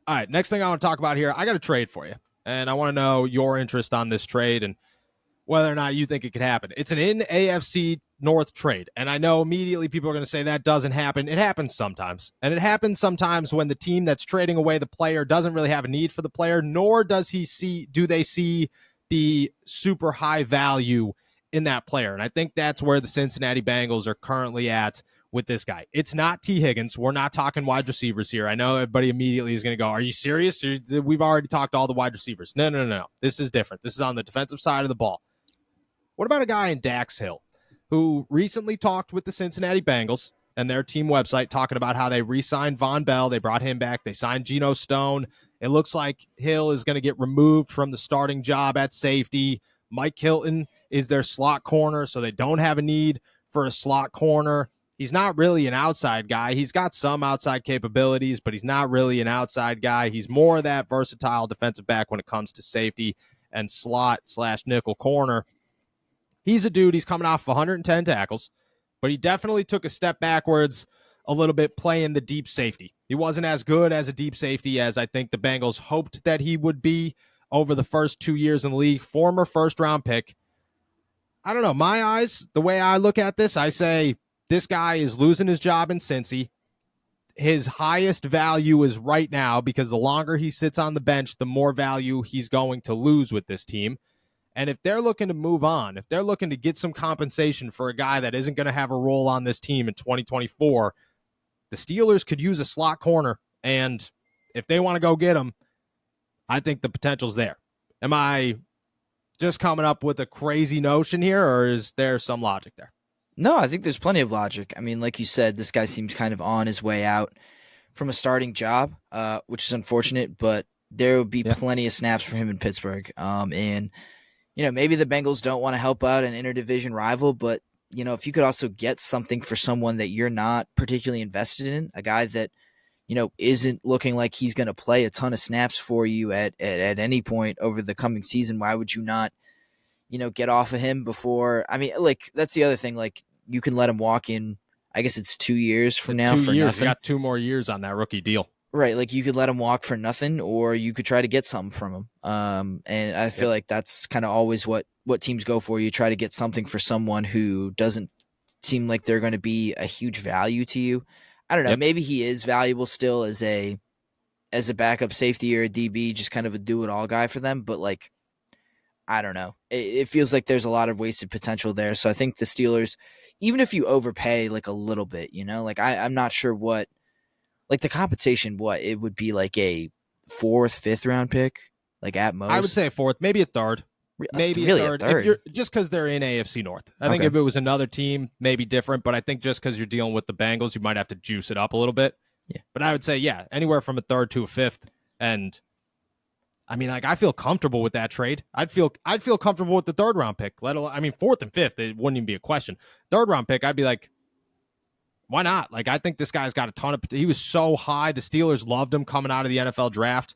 All right, next thing I want to talk about here, I got a trade for you, and I want to know your interest on this trade and whether or not you think it could happen. It's an in AFC North trade, and I know immediately people are going to say that doesn't happen. It happens sometimes, and it happens sometimes when the team that's trading away the player doesn't really have a need for the player, nor do they see the super high value in that player. And I think that's where the Cincinnati Bengals are currently at with this guy. It's not T. Higgins. We're not talking wide receivers here. I know everybody immediately is going to go, are you serious? We've already talked to all the wide receivers. No. This is different. This is on the defensive side of the ball. What about a guy in Dax Hill who recently talked with the Cincinnati Bengals and their team website talking about how they re-signed Von Bell. They brought him back. They signed Geno Stone. It looks like Hill is going to get removed from the starting job at safety. Mike Hilton is their slot corner, so they don't have a need for a slot corner. He's not really an outside guy. He's got some outside capabilities, but he's not really an outside guy. He's more of that versatile defensive back when it comes to safety and slot/nickel corner. He's a dude. He's coming off 110 tackles, but he definitely took a step backwards a little bit playing the deep safety. He wasn't as good as a deep safety as I think the Bengals hoped that he would be over the first 2 years in the league. Former first-round pick. I don't know. My eyes, the way I look at this, I say, this guy is losing his job in Cincy. His highest value is right now because the longer he sits on the bench, the more value he's going to lose with this team. And if they're looking to move on, if they're looking to get some compensation for a guy that isn't going to have a role on this team in 2024, the Steelers could use a slot corner. And if they want to go get him, I think the potential's there. Am I just coming up with a crazy notion here, or is there some logic there? No, I think there's plenty of logic. I mean, like you said, this guy seems kind of on his way out from a starting job, which is unfortunate, but there would be plenty of snaps for him in Pittsburgh. And, maybe the Bengals don't want to help out an interdivision rival, but, if you could also get something for someone that you're not particularly invested in, a guy that, isn't looking like he's going to play a ton of snaps for you at any point over the coming season, why would you not, get off of him before? I mean, like, that's the other thing. Like, you can let him walk in, I guess it's 2 years from now for nothing. You got 2 more years on that rookie deal. Right. Like, you could let him walk for nothing, or you could try to get something from him. And I feel like that's kind of always what teams go for. You try to get something for someone who doesn't seem like they're going to be a huge value to you. I don't know. Maybe he is valuable still as a backup safety or a DB, just kind of a do-it-all guy for them. But, like, I don't know. It feels like there's a lot of wasted potential there. So I think the Steelers, even if you overpay like a little bit, like I'm not sure what, like the compensation, what it would be, like a 4th, 5th round pick, like at most. I would say a 4th, maybe a 3rd. Maybe really a third. Just because they're in AFC North. I think if it was another team, maybe different. But I think just because you're dealing with the Bengals, you might have to juice it up a little bit. Yeah. But I would say, anywhere from a 3rd to a 5th. And I mean, like, I feel comfortable with that trade. I'd feel comfortable with the 3rd round pick. 4th and 5th, it wouldn't even be a question. 3rd round pick, I'd be like, why not? Like, I think this guy's got a ton of. He was so high. The Steelers loved him coming out of the NFL draft.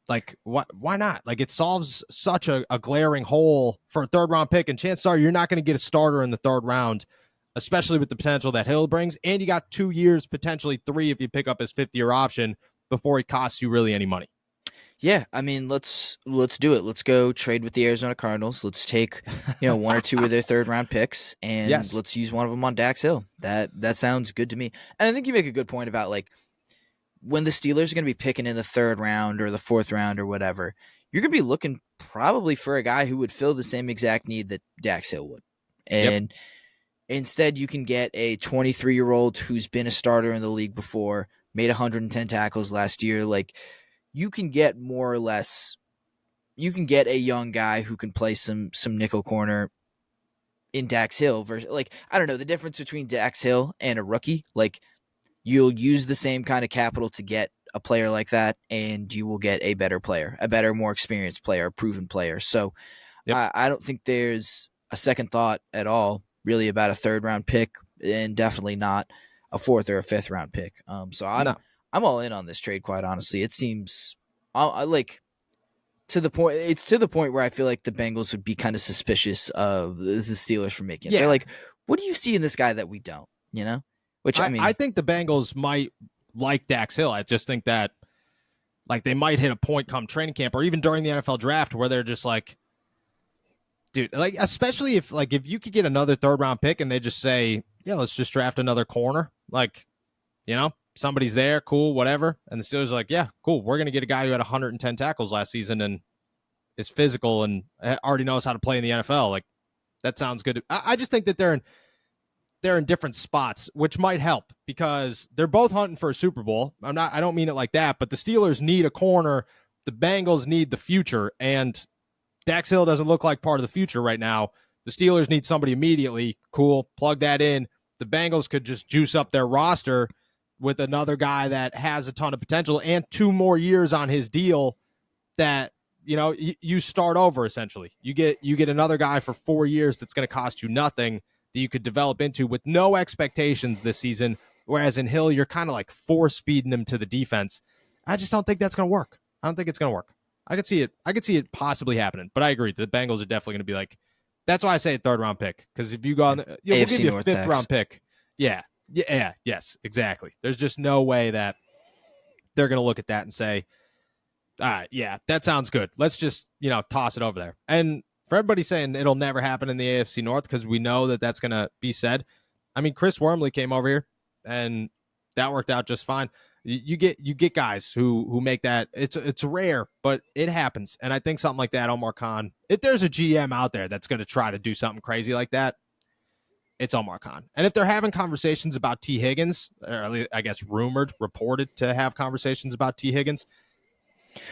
Like, why not? Like, it solves such a glaring hole for a 3rd round pick, and chances are you're not going to get a starter in the 3rd round, especially with the potential that Hill brings. And you got 2 years, potentially 3 if you pick up his 5th-year option before he costs you really any money. Yeah, I mean, let's do it. Let's go trade with the Arizona Cardinals. Let's take 1 or 2 of their 3rd round picks, and let's use one of them on Dax Hill. That sounds good to me. And I think you make a good point about, like, when the Steelers are going to be picking in the 3rd round or the 4th round or whatever, you're going to be looking probably for a guy who would fill the same exact need that Dax Hill would. And instead, you can get a 23-year-old who's been a starter in the league before, made 110 tackles last year. Like, you can get more or less, you can get a young guy who can play some nickel corner in Dax Hill versus, like, I don't know, the difference between Dax Hill and a rookie. Like, you'll use the same kind of capital to get a player like that, and you will get a better player, a better, more experienced player, a proven player. So I don't think there's a second thought at all really about a 3rd round pick, and definitely not a 4th or a 5th round pick. So I'm all in on this trade, quite honestly. It seems like to the point. It's to the point where I feel like the Bengals would be kind of suspicious of the Steelers for making it. They're like, what do you see in this guy that we don't, Which I mean, I think the Bengals might like Dax Hill. I just think that Like they might hit a point come training camp or even during the NFL draft where they're just like, dude, like especially if you could get another third round pick and they just say, yeah, let's just draft another corner, like, somebody's there, cool, whatever. And the Steelers are like, yeah, cool, we're gonna get a guy who had 110 tackles last season and is physical and already knows how to play in the NFL. Like that sounds good. I just think that they're in different spots, which might help because they're both hunting for a Super Bowl. I don't mean it like that, but the Steelers need a corner. The Bengals need the future, and Dax Hill doesn't look like part of the future right now. The Steelers need somebody immediately. Cool. Plug that in. The Bengals could just juice up their roster with another guy that has a ton of potential and 2 more years on his deal that, you start over essentially. You get another guy for 4 years that's going to cost you nothing that you could develop into with no expectations this season. Whereas in Hill, you're kind of like force feeding him to the defense. I just don't think that's going to work. I don't think it's going to work. I could see it possibly happening, but I agree. The Bengals are definitely going to be like, that's why I say a third round pick. Because if you go on, we'll give you a fifth round pick. Yeah. Yes, exactly. There's just no way that they're going to look at that and say, all right, yeah, that sounds good. Let's just, toss it over there. And for everybody saying it'll never happen in the AFC North, because we know that that's going to be said. I mean, Chris Wormley came over here, and that worked out just fine. You get guys who make that. It's rare, but it happens. And I think something like that, Omar Khan, if there's a GM out there that's going to try to do something crazy like that, it's Omar Khan. And if they're having conversations about T. Higgins, or I guess reported to have conversations about T. Higgins,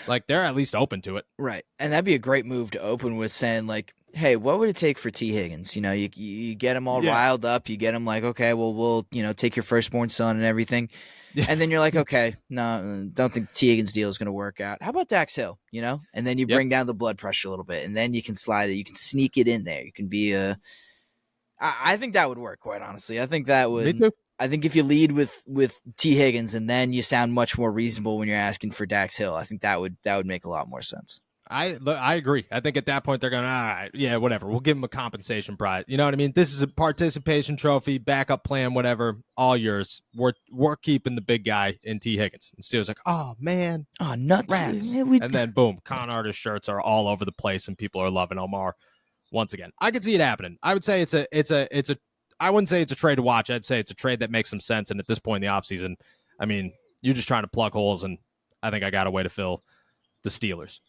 like they're at least open to it. Right. And that'd be a great move to open with saying like, hey, what would it take for T. Higgins? You get him all riled up. You get him like, okay, well, we'll, take your firstborn son and everything. Yeah. And then you're like, okay, no, don't think T. Higgins' deal is going to work out. How about Dax Hill, And then you bring down the blood pressure a little bit, and then you can slide it. You can sneak it in there. You can be I think that would work, quite honestly. I think that would. Me too. I think if you lead with T. Higgins and then you sound much more reasonable when you're asking for Dax Hill, I think that would make a lot more sense. I agree. I think at that point they're going, all right, yeah, whatever. We'll give him a compensation prize. You know what I mean? This is a participation trophy, backup plan, whatever, all yours. We're keeping the big guy in T. Higgins. And Steel's like, oh man, nuts, rats. And then boom, con artist shirts are all over the place, and people are loving Omar once again. I could see it happening. I would say it's a. I wouldn't say it's a trade to watch. I'd say it's a trade that makes some sense. And at this point in the offseason, I mean, you're just trying to plug holes, and I think I got a way to fill the Steelers.